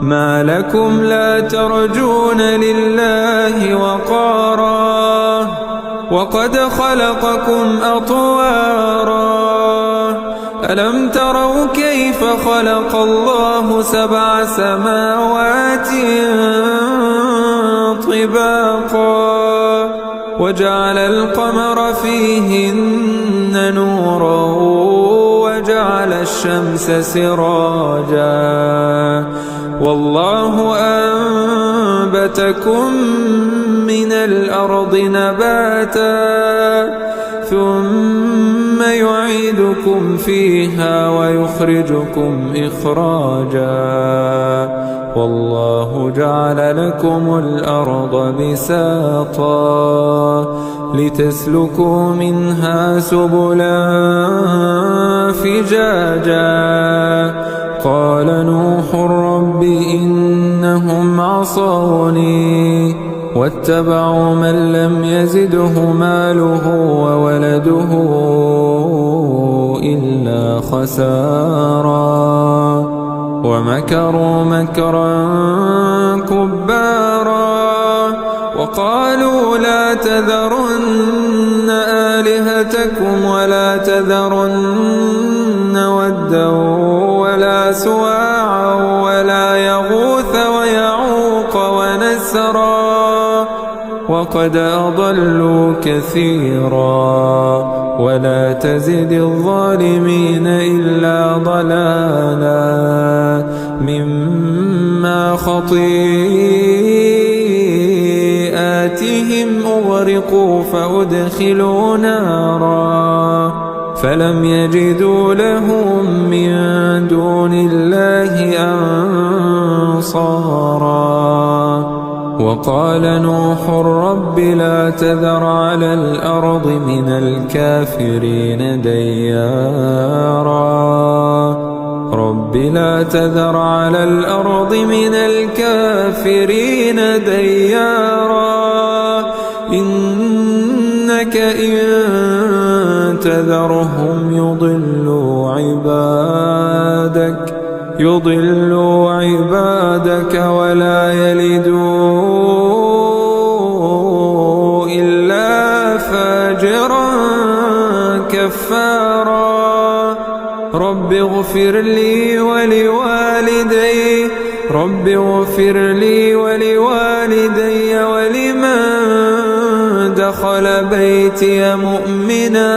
ما لكم لا ترجون لله وقارا وقد خلقكم أطوارا ألم تروا كيف خلق الله 7 سماوات طباقا وجعل القمر فيهن نورا وجعل الشمس سراجا والله أنبتكم من الأرض نباتا ثم يعيدكم فيها ويخرجكم إخراجا والله جعل لكم الأرض بساطا لتسلكوا منها سبلا فجاجا قال نوح رب إنهم عصوني واتبعوا من لم يزده ماله وولده إلا خسارا ومكروا مكرا كبارا وقالوا لا تذرن آلهتكم ولا تذرن ودا ولا سواعا ولا يغوث ويعوق ونسرا وقد أضلوا كثيرا ولا تزد الظالمين إلا ضلالا مما خطيئاتهم أغرقوا فأدخلوا نارا فلم يجدوا لهم من دون الله أنصارا وقال نوح رب لا تذر على الأرض من الكافرين ديارا رب لا تذر على الأرض من الكافرين ديارا إنك إن تذرهم يضلوا عبادك ولا يلدوا إلا فاجرا كفارا رب اغفر لي ولوالدي ولمن دخل بيتي مؤمنا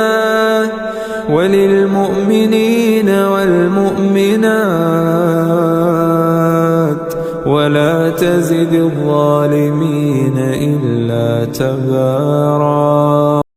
وللمؤمنين والمؤمنات ولا تزد الظالمين إلا تبارا.